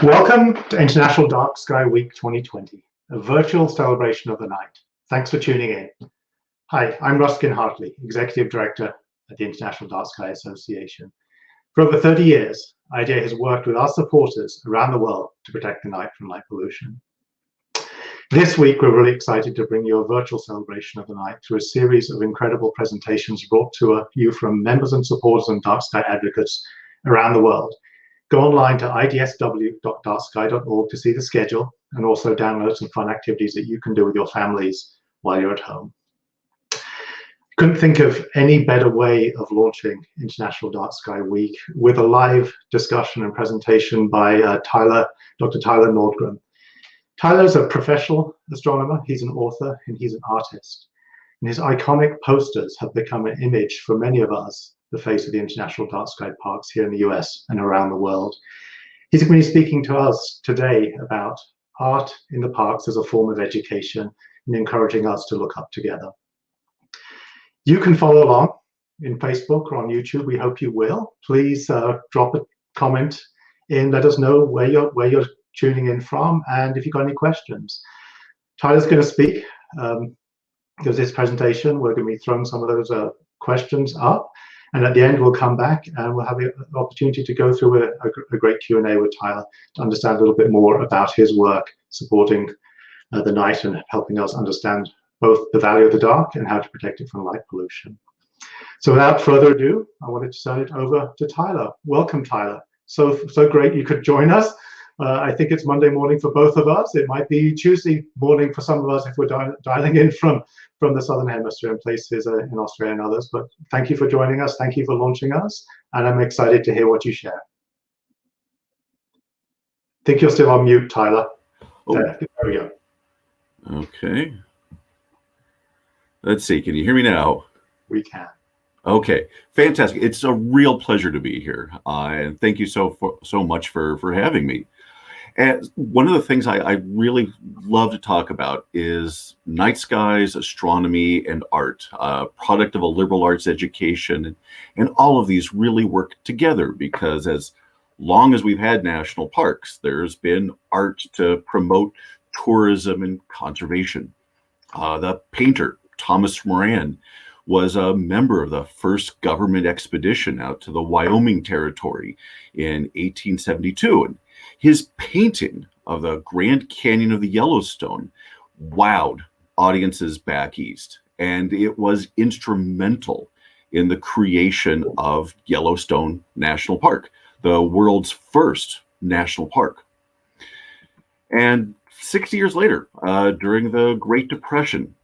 Welcome to International Dark Sky Week 2020, a virtual celebration of the night. Thanks for tuning in. Hi, I'm Nordgren Hartley, Executive Director at the International Dark Sky Association. For over 30 years, IDA has worked with our supporters around the world to protect the night from light pollution. This week, we're really excited to bring you a virtual celebration of the night through a series of incredible presentations brought to you from members and supporters and dark sky advocates around the world. Go online to idsw.darksky.org to see the schedule and also download some fun activities that you can do with your families while you're at home. Couldn't think of any better way of launching International Dark Sky Week with a live discussion and presentation by Dr. Tyler Nordgren. Tyler's a professional astronomer, he's an author, and he's an artist. And his iconic posters have become an image for many of us, the face of the International Dark Sky Parks here in the US and around the world. He's going to be speaking to us today about art in the parks as a form of education and encouraging us to look up together. You can follow along in Facebook or on YouTube. We hope you will. Please drop a comment in, let us know where you're tuning in from and if you've got any questions. Tyler's going to speak. Because this presentation, we're going to be throwing some of those questions up. And at the end, we'll come back and we'll have the opportunity to go through a great Q&A with Tyler to understand a little bit more about his work supporting the night and helping us understand both the value of the dark and how to protect it from light pollution. So without further ado, I wanted to turn it over to Tyler. Welcome, Tyler. So great you could join us. I think it's Monday morning for both of us. It might be Tuesday morning for some of us if we're dialing in from the Southern Hemisphere and places in Australia and others. But thank you for joining us. Thank you for launching us. And I'm excited to hear what you share. I think you're still on mute, Tyler. Oh. There we go. Okay. Let's see. Can you hear me now? We can. Okay. Fantastic. It's a real pleasure to be here. And thank you so much for having me. And one of the things I really love to talk about is night skies, astronomy, and art, product of a liberal arts education. And all of these really work together because as long as we've had national parks, there's been art to promote tourism and conservation. The painter, Thomas Moran, was a member of the first government expedition out to the Wyoming Territory in 1872. And his painting of the Grand Canyon of the Yellowstone wowed audiences back east, and it was instrumental in the creation of Yellowstone National Park, the world's first national park. And 60 years later, during the Great Depression,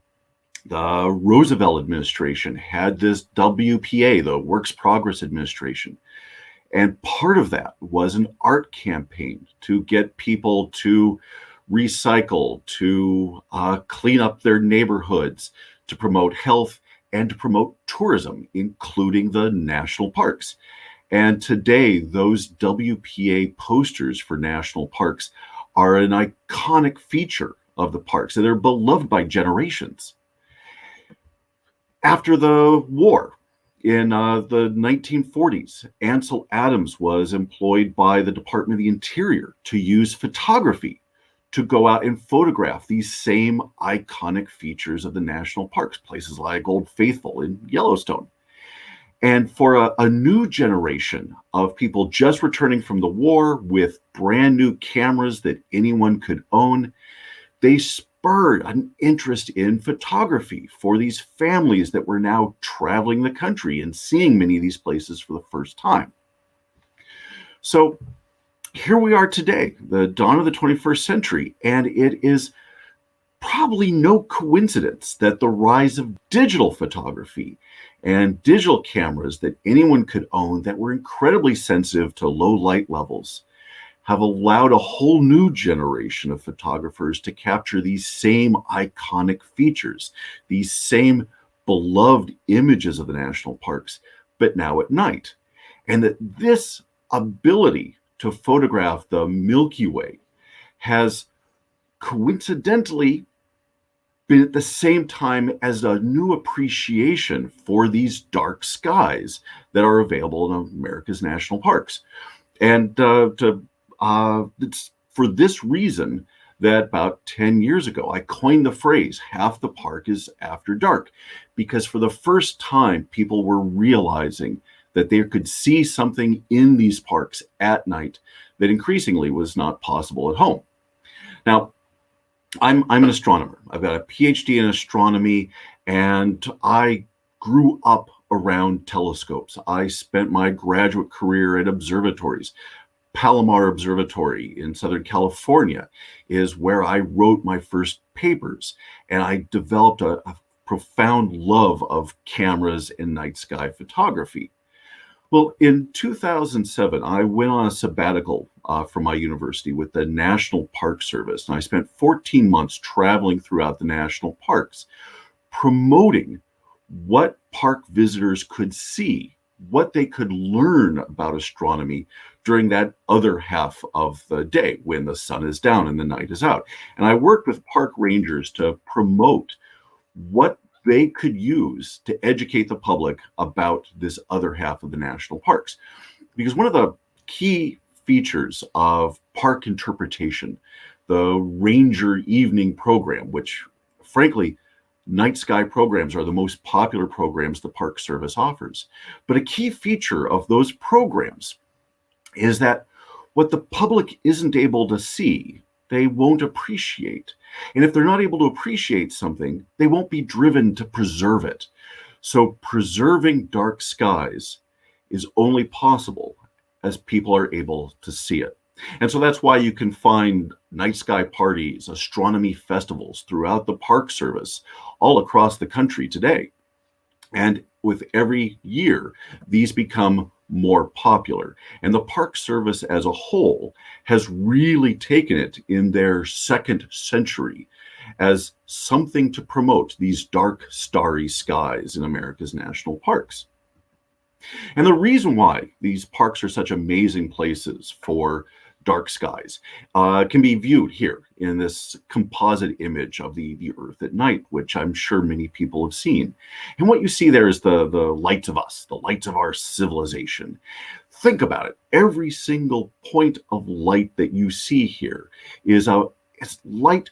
the Roosevelt administration had this WPA, the Works Progress Administration. And part of that was an art campaign to get people to recycle, to clean up their neighborhoods, to promote health, and to promote tourism, including the national parks. And today, those WPA posters for national parks are an iconic feature of the parks, and they're beloved by generations. After the war, in the 1940s, Ansel Adams was employed by the Department of the Interior to use photography to go out and photograph these same iconic features of the national parks, places like Old Faithful and Yellowstone. And for a new generation of people just returning from the war with brand new cameras that anyone could own, they spurred an interest in photography for these families that were now traveling the country and seeing many of these places for the first time. So here we are today, the dawn of the 21st century, and it is probably no coincidence that the rise of digital photography and digital cameras that anyone could own that were incredibly sensitive to low light levels have allowed a whole new generation of photographers to capture these same iconic features, these same beloved images of the national parks, but now at night. And that this ability to photograph the Milky Way has coincidentally been at the same time as a new appreciation for these dark skies that are available in America's national parks. And to It's for this reason that about 10 years ago, I coined the phrase, half the park is after dark, because for the first time, people were realizing that they could see something in these parks at night that increasingly was not possible at home. Now, I'm an astronomer. I've got a PhD in astronomy, and I grew up around telescopes. I spent my graduate career at observatories. Palomar Observatory in Southern California is where I wrote my first papers, and I developed a profound love of cameras and night sky photography. Well, in 2007, I went on a sabbatical from my university with the National Park Service, and I spent 14 months traveling throughout the national parks, promoting what park visitors could see, what they could learn about astronomy during that other half of the day when the sun is down and the night is out. And I worked with park rangers to promote what they could use to educate the public about this other half of the national parks. Because one of the key features of park interpretation, the Ranger Evening program, which frankly, night sky programs are the most popular programs the Park Service offers. But a key feature of those programs is that what the public isn't able to see, they won't appreciate. And if they're not able to appreciate something, they won't be driven to preserve it. So preserving dark skies is only possible as people are able to see it. And so that's why you can find night sky parties, astronomy festivals throughout the Park Service all across the country today. And with every year, these become more popular. And the Park Service as a whole has really taken it in their second century as something to promote these dark, starry skies in America's national parks. And the reason why these parks are such amazing places for dark skies can be viewed here in this composite image of the Earth at night, which I'm sure many people have seen. And what you see there is the lights of us, the lights of our civilization. Think about it. Every single point of light that you see here is it's light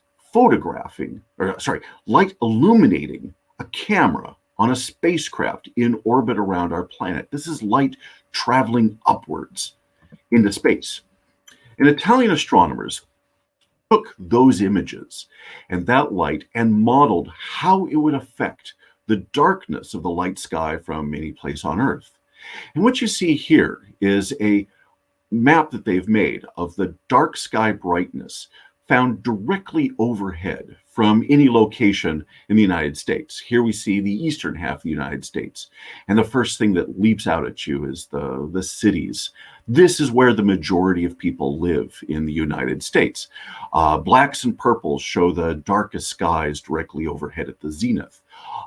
light illuminating a camera on a spacecraft in orbit around our planet. This is light traveling upwards into space. And Italian astronomers took those images and that light and modeled how it would affect the darkness of the light sky from any place on Earth. And what you see here is a map that they've made of the dark sky brightness found directly overhead from any location in the United States. Here we see the eastern half of the United States. And the first thing that leaps out at you is the cities. This is where the majority of people live in the United States. Blacks and purples show the darkest skies directly overhead at the zenith.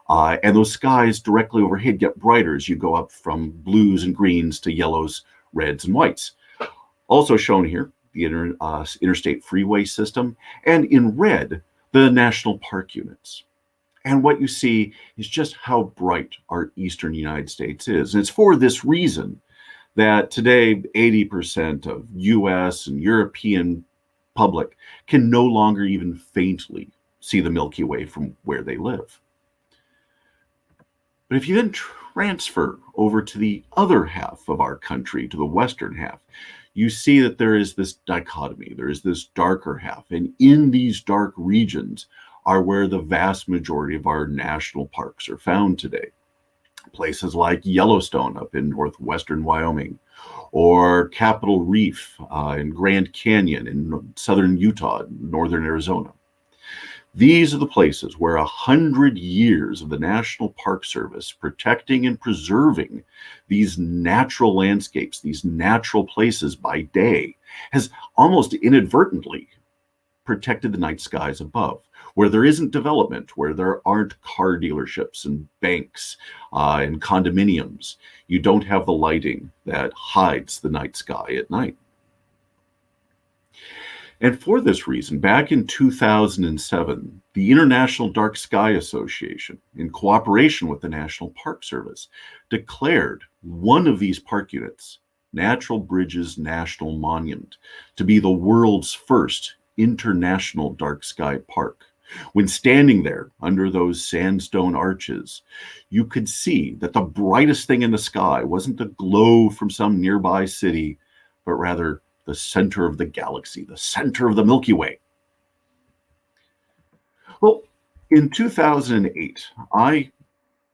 And those skies directly overhead get brighter as you go up from blues and greens to yellows, reds, and whites. Also shown here, the interstate freeway system, and in red, the national park units. And what you see is just how bright our eastern United States is. And it's for this reason that today 80% of US and European public can no longer even faintly see the Milky Way from where they live. But if you then transfer over to the other half of our country, to the western half, you see that there is this dichotomy, there is this darker half. And in these dark regions are where the vast majority of our national parks are found today. Places like Yellowstone up in northwestern Wyoming, or Capitol Reef in Grand Canyon in southern Utah, northern Arizona. These are the places where 100 years of the National Park Service protecting and preserving these natural landscapes, these natural places by day, has almost inadvertently protected the night skies above, where there isn't development, where there aren't car dealerships and banks and condominiums. You don't have the lighting that hides the night sky at night. And for this reason, back in 2007, the International Dark Sky Association, in cooperation with the National Park Service, declared one of these park units Natural Bridges National Monument to be the world's first international dark sky park. When standing there under those sandstone arches, you could see that the brightest thing in the sky wasn't the glow from some nearby city, but rather the center of the galaxy, the center of the Milky Way. Well, in 2008, I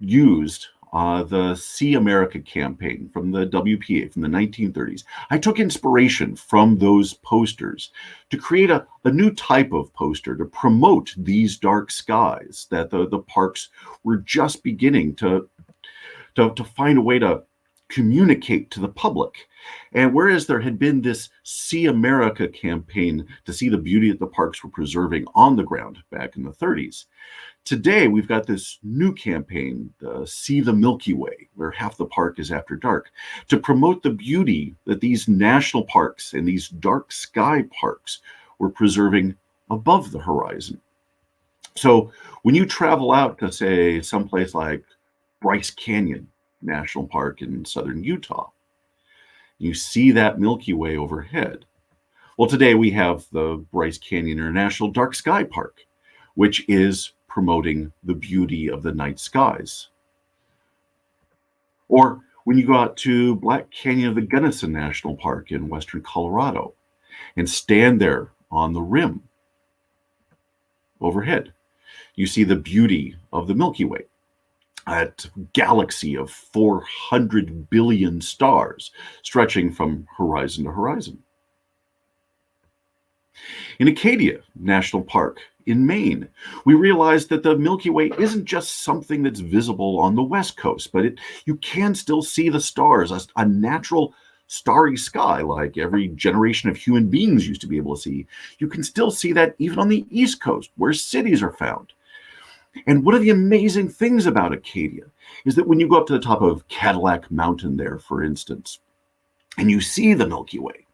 used the See America campaign from the WPA from the 1930s. I took inspiration from those posters to create a new type of poster to promote these dark skies that the parks were just beginning to find a way to communicate to the public. And whereas there had been this See America campaign to see the beauty that the parks were preserving on the ground back in the 30s, today we've got this new campaign, See the Milky Way, where half the park is after dark, to promote the beauty that these national parks and these dark sky parks were preserving above the horizon. So when you travel out to, say, someplace like Bryce Canyon National Park in southern Utah, you see that Milky Way overhead. Well, today we have the Bryce Canyon International Dark Sky Park, which is promoting the beauty of the night skies. Or when you go out to Black Canyon of the Gunnison National Park in western Colorado and stand there on the rim overhead, you see the beauty of the Milky Way, that galaxy of 400 billion stars stretching from horizon to horizon. In Acadia National Park in Maine, we realized that the Milky Way isn't just something that's visible on the West Coast, but you can still see the stars, a natural starry sky like every generation of human beings used to be able to see. You can still see that even on the East Coast, where cities are found. And one of the amazing things about Acadia is that when you go up to the top of Cadillac Mountain there, for instance, and you see the Milky Way,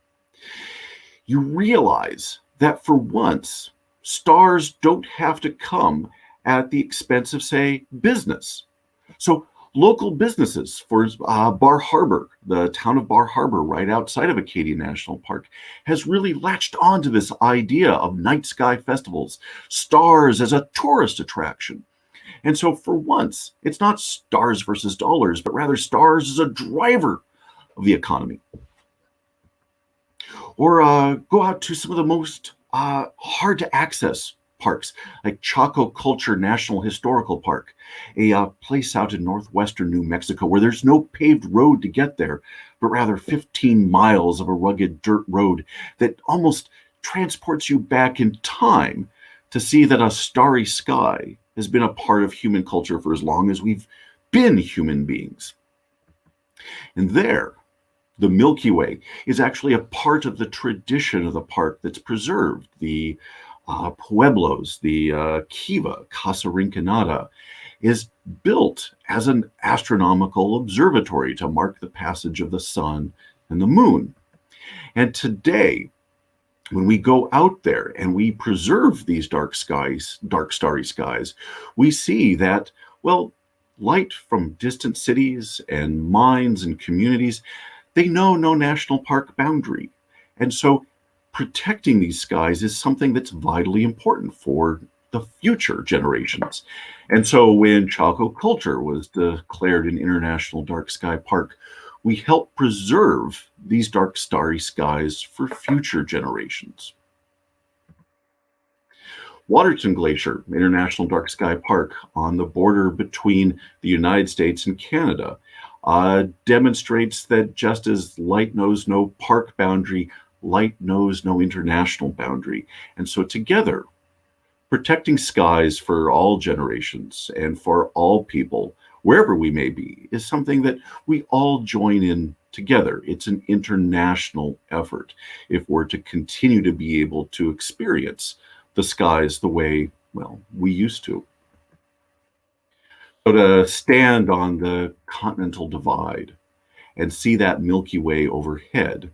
you realize that for once, stars don't have to come at the expense of, say, business. So local businesses for Bar Harbor, the town of Bar Harbor right outside of Acadia National Park, has really latched onto this idea of night sky festivals, stars as a tourist attraction. And so for once, it's not stars versus dollars, but rather stars as a driver of the economy. Or go out to some of the most hard to access parks, like Chaco Culture National Historical Park, a place out in northwestern New Mexico where there's no paved road to get there, but rather 15 miles of a rugged dirt road that almost transports you back in time to see that a starry sky has been a part of human culture for as long as we've been human beings. And there, the Milky Way is actually a part of the tradition of the park that's preserved. The pueblos, the Kiva, Casa Rinconada, is built as an astronomical observatory to mark the passage of the sun and the moon. And today, when we go out there and we preserve these dark skies, dark starry skies, we see that, well, light from distant cities and mines and communities, they know no national park boundary. And so protecting these skies is something that's vitally important for the future generations. And so when Chaco Culture was declared an international dark sky park, we help preserve these dark starry skies for future generations. Waterton Glacier International Dark Sky Park on the border between the United States and Canada demonstrates that just as light knows no park boundary, light knows no international boundary. And so together, protecting skies for all generations and for all people, wherever we may be, is something that we all join in together. It's an international effort if we're to continue to be able to experience the skies the way, well, we used to. So to stand on the continental divide and see that Milky Way overhead,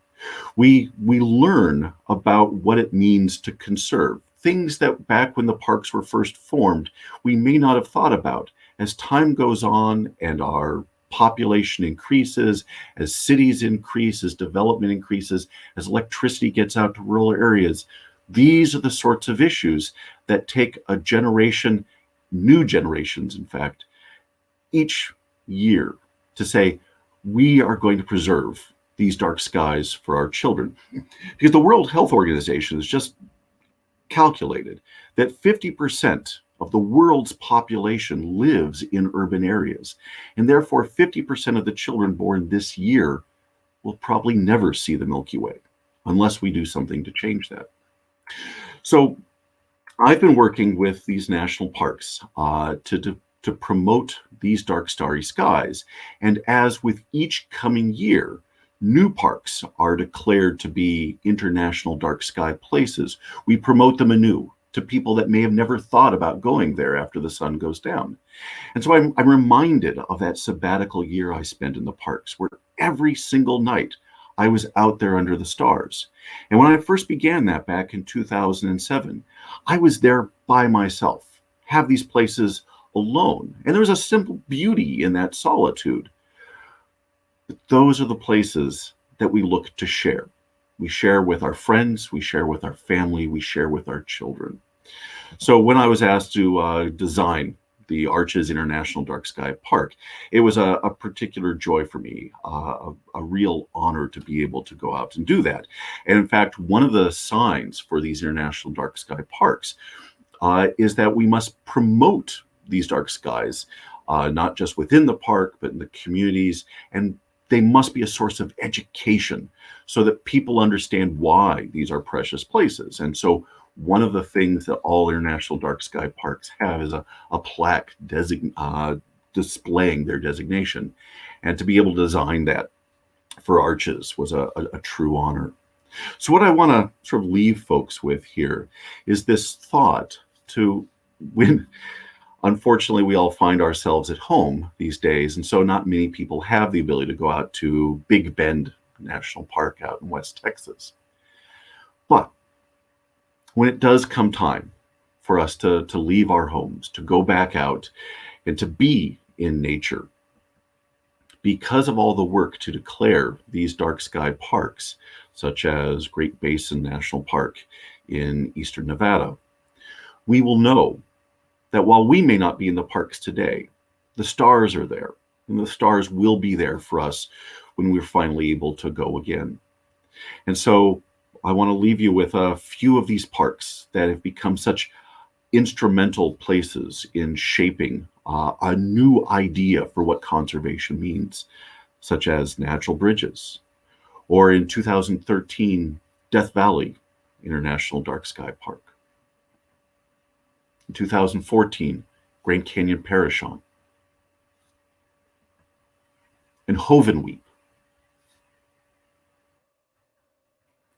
we learn about what it means to conserve things that back when the parks were first formed, we may not have thought about. As time goes on and our population increases, as cities increase, as development increases, as electricity gets out to rural areas. These are the sorts of issues that take a generation, new generations, in fact, each year to say, we are going to preserve these dark skies for our children. Because the World Health Organization has just calculated that 50% of the world's population lives in urban areas, and therefore 50% of the children born this year will probably never see the Milky Way unless we do something to change that. So I've been working with these national parks to promote these dark starry skies, and as with each coming year, new parks are declared to be international dark sky places. We promote them anew to people that may have never thought about going there after the sun goes down. And so I'm reminded of that sabbatical year I spent in the parks, where every single night I was out there under the stars. And when I first began that back in 2007, I was there by myself, have these places alone. And there was a simple beauty in that solitude. But those are the places that we look to share. We share with our friends, we share with our family, we share with our children. So when I was asked to design the Arches International Dark Sky Park, it was a particular joy for me, a real honor to be able to go out and do that. And in fact, one of the signs for these International Dark Sky Parks is that we must promote these dark skies, not just within the park, but in the communities, and they must be a source of education so that people understand why these are precious places. And so one of the things that all international dark sky parks have is a plaque displaying their designation. And to be able to design that for Arches was a true honor. So what I want to sort of leave folks with here is this thought to when, unfortunately, we all find ourselves at home these days, and so not many people have the ability to go out to Big Bend National Park out in West Texas. But when it does come time for us to leave our homes, to go back out and to be in nature, because of all the work to declare these dark sky parks, such as Great Basin National Park in eastern Nevada, we will know that while we may not be in the parks today, the stars are there, and the stars will be there for us when we're finally able to go again. And so I want to leave you with a few of these parks that have become such instrumental places in shaping a new idea for what conservation means, such as Natural Bridges, or in 2013, Death Valley International Dark Sky Park. In 2014, Grand Canyon Parashon, and Hovenweep,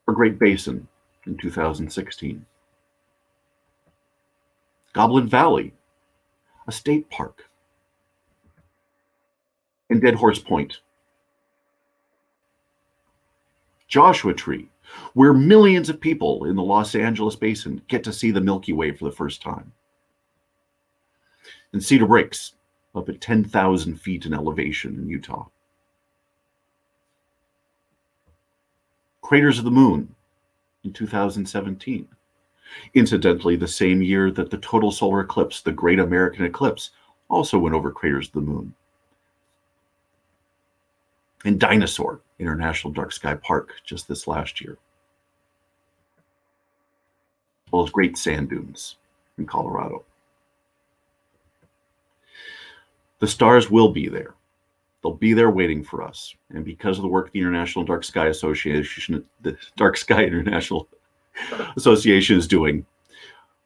or Great Basin in 2016. Goblin Valley, a state park, and Dead Horse Point. Joshua Tree, where millions of people in the Los Angeles basin get to see the Milky Way for the first time. And Cedar Breaks, up at 10,000 feet in elevation in Utah. Craters of the Moon in 2017. Incidentally, the same year that the total solar eclipse, the Great American Eclipse, also went over Craters of the Moon. And Dinosaur International Dark Sky Park just this last year. As well as Great Sand Dunes in Colorado. The stars will be there. They'll be there waiting for us. And because of the work the International Dark Sky Association, the Dark Sky International Association is doing,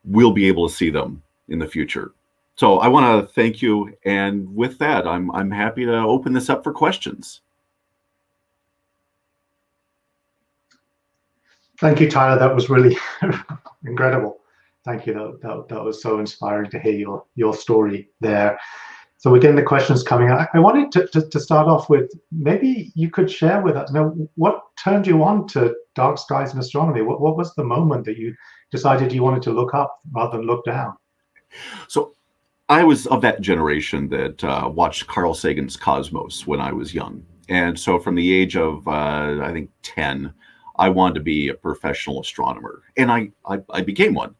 we'll be able to see them in the future. So I want to thank you. And with that, I'm happy to open this up for questions. Thank you, Tyler. That was really incredible. Thank you. That was so inspiring to hear your story there. So we're getting the questions coming out. I wanted to start off with, maybe you could share with us, what turned you on to dark skies and astronomy? What was the moment that you decided you wanted to look up rather than look down? So I was of that generation that watched Carl Sagan's Cosmos when I was young. And so from the age of, I think, 10, I wanted to be a professional astronomer. And I became one.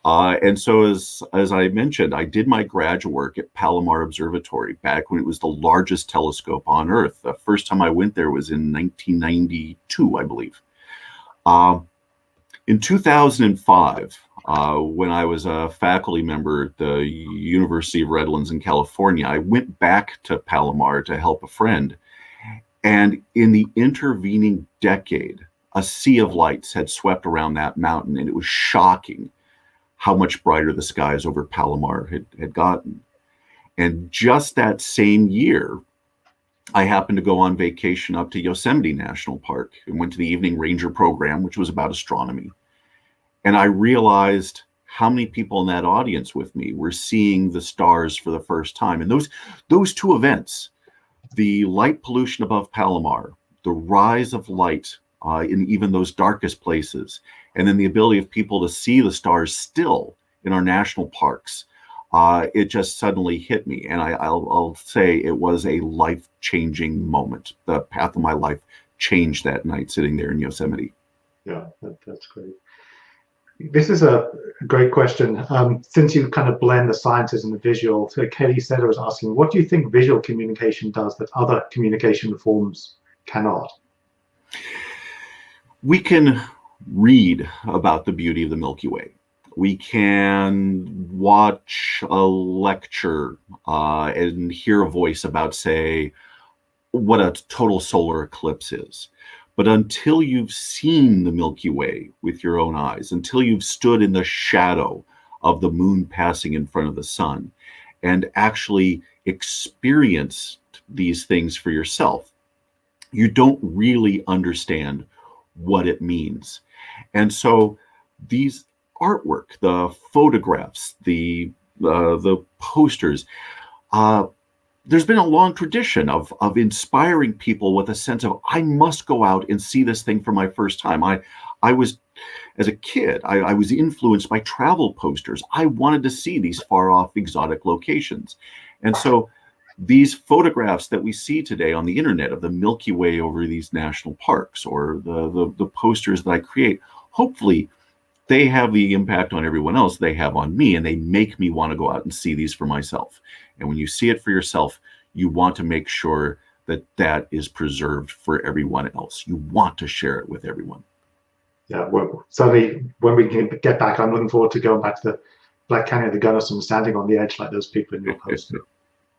And so as I mentioned, I did my graduate work at Palomar Observatory back when it was the largest telescope on Earth. The first time I went there was in 1992, I believe. In 2005, when I was a faculty member at the University of Redlands in California, I went back to Palomar to help a friend. And in the intervening decade, a sea of lights had swept around that mountain, and it was shocking how much brighter the skies over Palomar had gotten. And just that same year, I happened to go on vacation up to Yosemite National Park and went to the Evening Ranger program, which was about astronomy. And I realized how many people in that audience with me were seeing the stars for the first time. And those two events, the light pollution above Palomar, the rise of light in even those darkest places, and then the ability of people to see the stars still in our national parks, it just suddenly hit me. And I'll say it was a life-changing moment. The path of my life changed that night sitting there in Yosemite. Yeah, that's great. This is a great question. Since you kind of blend the sciences and the visual, so Kelly Setter was asking, what do you think visual communication does that other communication forms cannot? We can read about the beauty of the Milky Way. We can watch a lecture and hear a voice about, say, what a total solar eclipse is. But until you've seen the Milky Way with your own eyes, until you've stood in the shadow of the moon passing in front of the sun and actually experienced these things for yourself, you don't really understand what it means. And so these artwork, the photographs, the posters, there's been a long tradition of inspiring people with a sense of, I must go out and see this thing for my first time. I was, as a kid, I was influenced by travel posters. I wanted to see these far off exotic locations. And so these photographs that we see today on the internet of the Milky Way over these national parks, or the posters that I create, hopefully they have the impact on everyone else they have on me, and they make me want to go out and see these for myself. And when you see it for yourself, you want to make sure that that is preserved for everyone else. You want to share it with everyone. Yeah, well, certainly when we can get back, I'm looking forward to going back to the Black Canyon of the Gunnison, standing on the edge like those people in your post.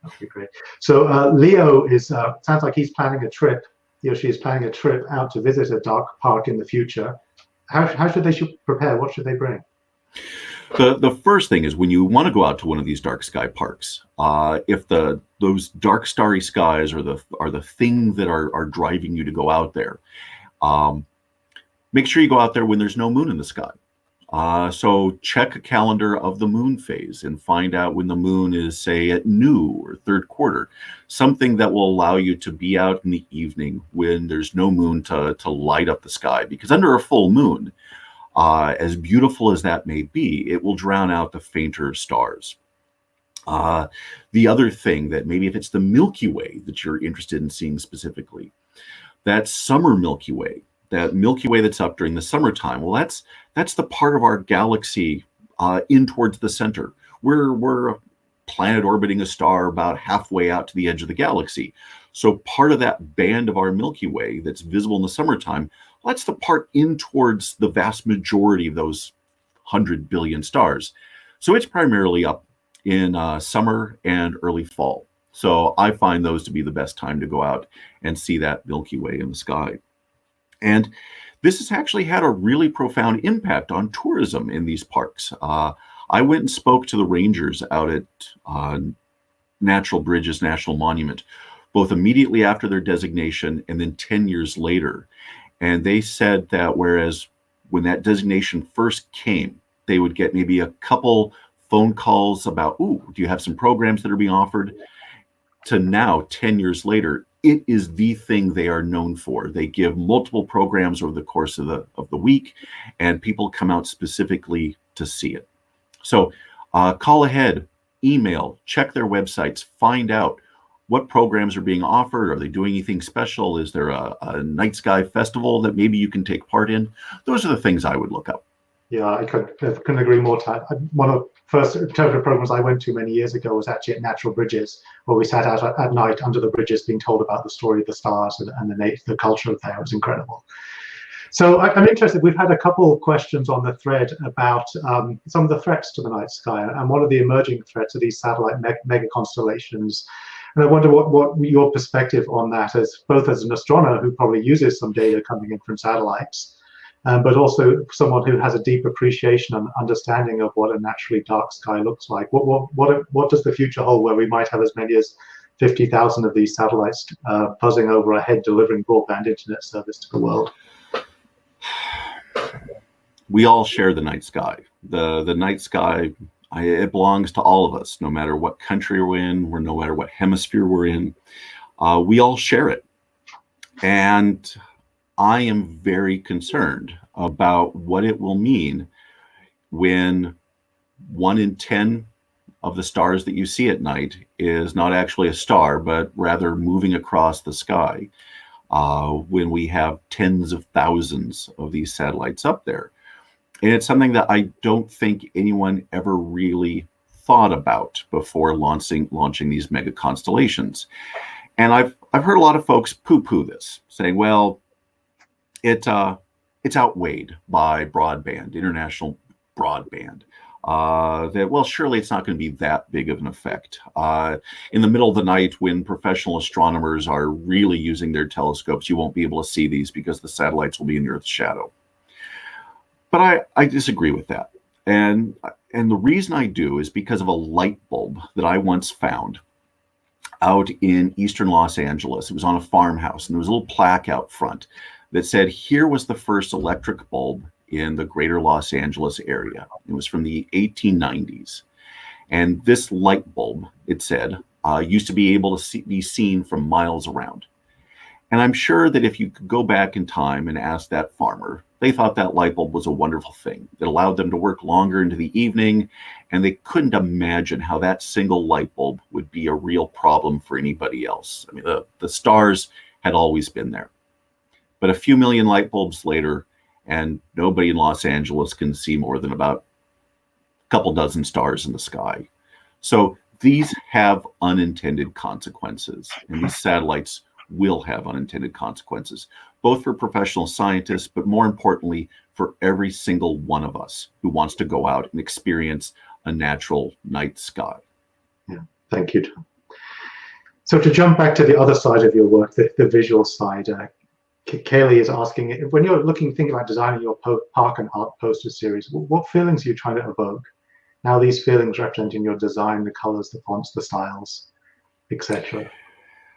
That'd be great. So Leo is sounds like he's planning a trip. He or she is planning a trip out to visit a dark park in the future. How should they prepare? What should they bring? The first thing is, when you want to go out to one of these dark sky parks, if those dark starry skies are the thing that are driving you to go out there, make sure you go out there when there's no moon in the sky. So check a calendar of the moon phase and find out when the moon is, say, at new or third quarter, something that will allow you to be out in the evening when there's no moon to light up the sky. Because under a full moon, as beautiful as that may be, it will drown out the fainter stars. The other thing that maybe if it's the Milky Way that you're interested in seeing specifically, that summer Milky Way, that Milky Way that's up during the summertime, well, that's the part of our galaxy in towards the center. We're a planet orbiting a star about halfway out to the edge of the galaxy. So part of that band of our Milky Way that's visible in the summertime, well, that's the part in towards the vast majority of those 100 billion stars. So it's primarily up in summer and early fall. So I find those to be the best time to go out and see that Milky Way in the sky. And this has actually had a really profound impact on tourism in these parks. I went and spoke to the rangers out at Natural Bridges National Monument, both immediately after their designation and then 10 years later. And they said that whereas when that designation first came, they would get maybe a couple phone calls about, ooh, do you have some programs that are being offered? To now, 10 years later, it is the thing they are known for. They give multiple programs over the course of the week, and people come out specifically to see it. So call ahead, email, check their websites, find out what programs are being offered. Are they doing anything special? Is there a night sky festival that maybe you can take part in? Those are the things I would look up. Yeah, I couldn't agree more. One of the first interpretive programs I went to many years ago was actually at Natural Bridges, where we sat out at night under the bridges being told about the story of the stars and the culture of there. It was incredible. So I'm interested, we've had a couple of questions on the thread about some of the threats to the night sky, and one of the emerging threats are these satellite mega constellations. And I wonder what your perspective on that is, both as an astronomer who probably uses some data coming in from satellites, but also someone who has a deep appreciation and understanding of what a naturally dark sky looks like. What does the future hold, where we might have as many as 50,000 of these satellites buzzing over our head, delivering broadband internet service to the world? We all share the night sky. The night sky, it belongs to all of us, no matter what country we're in, or no matter what hemisphere we're in. We all share it. And I am very concerned about what it will mean when 1 in 10 of the stars that you see at night is not actually a star, but rather moving across the sky, when we have tens of thousands of these satellites up there. And it's something that I don't think anyone ever really thought about before launching these mega constellations. And I've heard a lot of folks poo-poo this, saying, well, it's outweighed by broadband, international broadband. That, well, surely it's not going to be that big of an effect. In the middle of the night, when professional astronomers are really using their telescopes, you won't be able to see these because the satellites will be in the Earth's shadow. But I disagree with that. And the reason I do is because of a light bulb that I once found out in eastern Los Angeles. It was on a farmhouse, and there was a little plaque out front that said, here was the first electric bulb in the greater Los Angeles area. It was from the 1890s. And this light bulb, it said, used to be able to be seen from miles around. And I'm sure that if you could go back in time and ask that farmer, they thought that light bulb was a wonderful thing that allowed them to work longer into the evening, and they couldn't imagine how that single light bulb would be a real problem for anybody else. I mean, the stars had always been there. But a few million light bulbs later, and nobody in Los Angeles can see more than about a couple dozen stars in the sky. So these have unintended consequences, and these satellites will have unintended consequences, both for professional scientists, but more importantly, for every single one of us who wants to go out and experience a natural night sky. Yeah, thank you, Tom. So to jump back to the other side of your work, the visual side, Kaylee is asking, when you're thinking about designing your park and art poster series, what feelings are you trying to evoke? Now these feelings representing your design, the colors, the fonts, the styles, etc.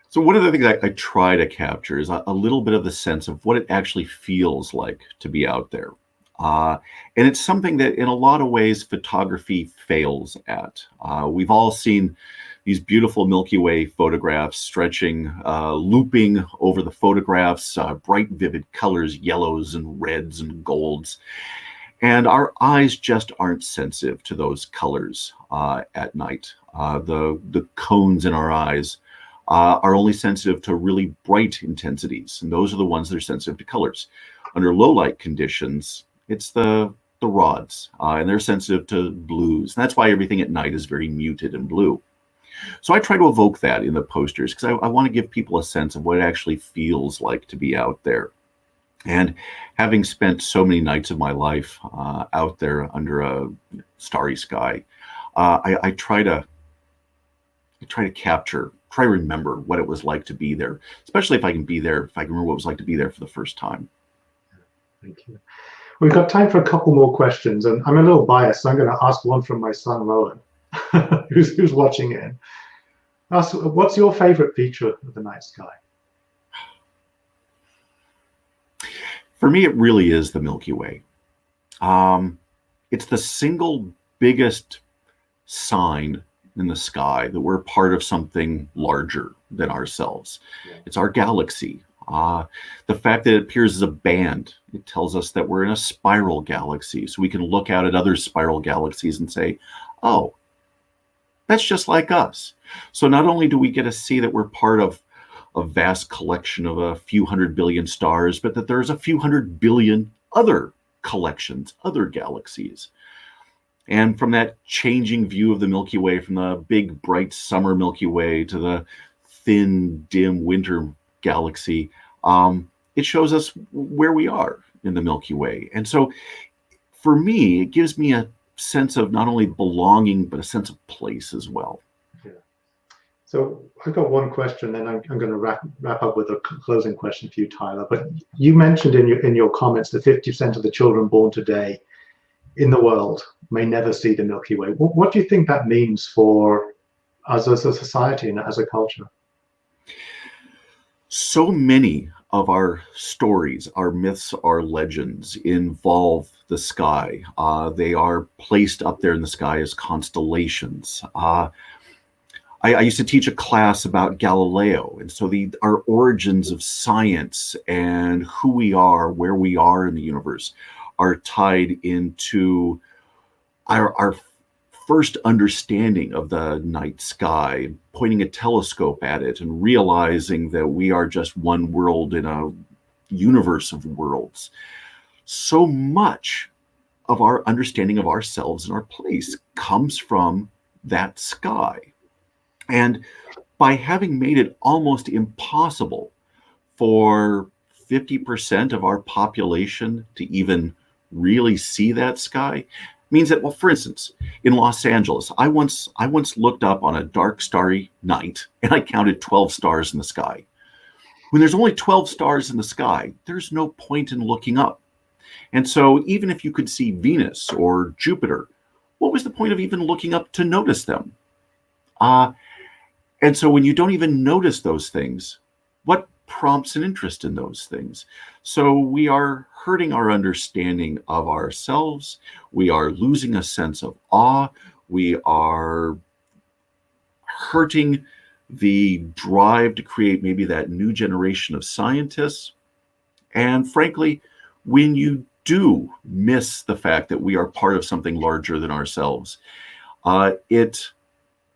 So one of the things I try to capture is a little bit of the sense of what it actually feels like to be out there. And it's something that in a lot of ways photography fails at. We've all seen these beautiful Milky Way photographs stretching, looping over the photographs, bright, vivid colors, yellows and reds and golds. And our eyes just aren't sensitive to those colors at night. The cones in our eyes are only sensitive to really bright intensities, and those are the ones that are sensitive to colors. Under low light conditions, it's the rods, and they're sensitive to blues. And that's why everything at night is very muted and blue. So I try to evoke that in the posters because I want to give people a sense of what it actually feels like to be out there. And having spent so many nights of my life out there under a starry sky, I try to remember what it was like to be there, especially if I can remember what it was like to be there for the first time. Thank you. We've got time for a couple more questions, and I'm a little biased, so I'm going to ask one from my son, Rowan, who's watching in. Ask, what's your favorite feature of the night sky? For me, it really is the Milky Way. It's the single biggest sign in the sky that we're part of something larger than ourselves. Yeah. It's our galaxy. The fact that it appears as a band, it tells us that we're in a spiral galaxy. So we can look out at other spiral galaxies and say, oh, that's just like us. So not only do we get to see that we're part of a vast collection of a few 100 billion stars, but that there's a few 100 billion other collections, other galaxies. And from that changing view of the Milky Way, from the big, bright summer Milky Way to the thin, dim winter galaxy, it shows us where we are in the Milky Way. And so for me, it gives me a sense of not only belonging, but a sense of place as well. Yeah. So I've got one question, and I'm going to wrap up with a closing question for you, Tyler. But you mentioned in your comments that 50% of the children born today in the world may never see the Milky Way. What do you think that means for us as a society and as a culture? So many of our stories, our myths, our legends involve the sky. They are placed up there in the sky as constellations. I used to teach a class about Galileo, and so our origins of science and who we are, where we are in the universe, are tied into our first understanding of the night sky, pointing a telescope at it and realizing that we are just one world in a universe of worlds. So much of our understanding of ourselves and our place comes from that sky. And by having made it almost impossible for 50% of our population to even really see that sky, means that, well, for instance, in Los Angeles, I once looked up on a dark, starry night, and I counted 12 stars in the sky. When there's only 12 stars in the sky, there's no point in looking up. And so even if you could see Venus or Jupiter, what was the point of even looking up to notice them? And so when you don't even notice those things, what prompts an interest in those things? So we are hurting our understanding of ourselves. We are losing a sense of awe. We are hurting the drive to create maybe that new generation of scientists. And frankly, when you do miss the fact that we are part of something larger than ourselves, it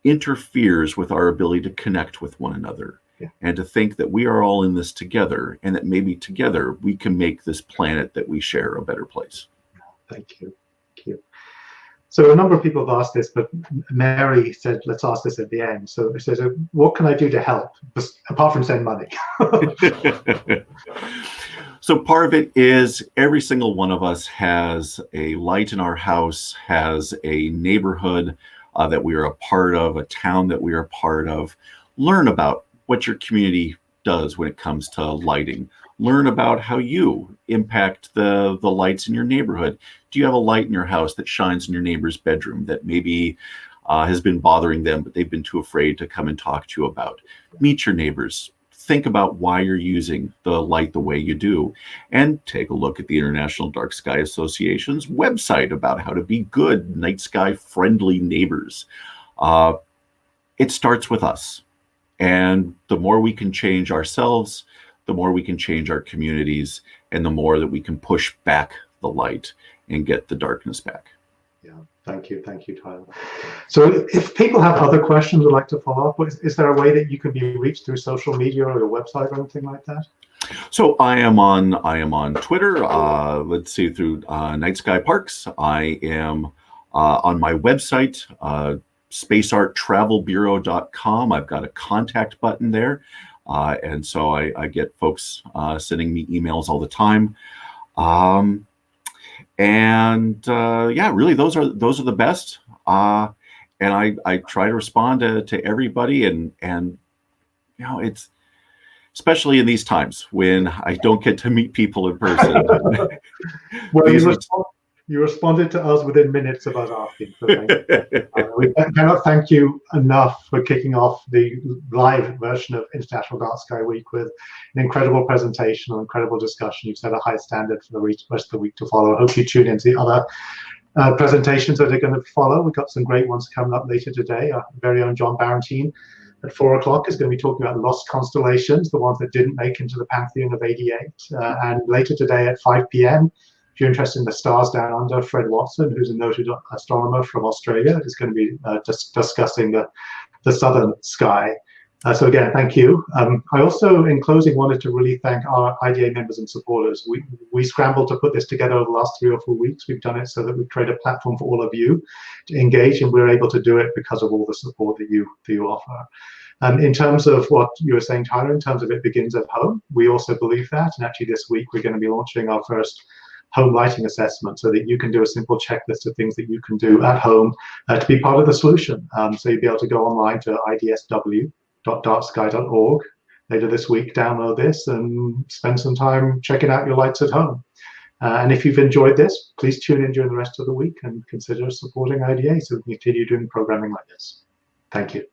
interferes with our ability to connect with one another. Yeah. And to think that we are all in this together, and that maybe together we can make this planet that we share a better place. Thank you. Thank you. So a number of people have asked this, but Mary said, let's ask this at the end. So it says, what can I do to help, apart from send money? So part of it is every single one of us has a light in our house, has a neighborhood that we are a part of, a town that we are a part of. Learn about what your community does when it comes to lighting. Learn about how you impact the lights in your neighborhood. Do you have a light in your house that shines in your neighbor's bedroom that maybe has been bothering them, but they've been too afraid to come and talk to you about? Meet your neighbors. Think about why you're using the light the way you do, and take a look at the International Dark Sky Association's website about how to be good night sky friendly neighbors. It starts with us. And the more we can change ourselves, the more we can change our communities, and the more that we can push back the light and get the darkness back. Yeah, thank you, Tyler. So if people have other questions would like to follow up, is there a way that you can be reached through social media or your website or anything like that? So I am on Twitter, let's see, through Night Sky Parks. I am on my website, spacearttravelbureau.com. I've got a contact button there. And so I get folks sending me emails all the time. Yeah, really, those are the best. And I try to respond to everybody, and you know, it's especially in these times when I don't get to meet people in person. Well, you responded to us within minutes of us asking. So thank you. We cannot thank you enough for kicking off the live version of International Dark Sky Week with an incredible presentation, an incredible discussion. You've set a high standard for the rest of the week to follow. I hope you tune into the other presentations that are going to follow. We've got some great ones coming up later today. Our very own John Barentine at 4 o'clock is going to be talking about lost constellations, the ones that didn't make into the Pantheon of '88. And later today at 5 p.m., If you're interested in the stars down under, Fred Watson, who's a noted astronomer from Australia, is going to be just discussing the southern sky. So again, thank you. I also, in closing, wanted to really thank our IDA members and supporters. We scrambled to put this together over the last 3 or 4 weeks. We've done it so that we've created a platform for all of you to engage, and we're able to do it because of all the support that you offer. In terms of what you were saying, Tyler, in terms of it begins at home, we also believe that. And actually this week, we're going to be launching our first home lighting assessment so that you can do a simple checklist of things that you can do at home to be part of the solution. So you'll be able to go online to idsw.darksky.org later this week, download this and spend some time checking out your lights at home. And if you've enjoyed this, please tune in during the rest of the week and consider supporting IDA so we can continue doing programming like this. Thank you.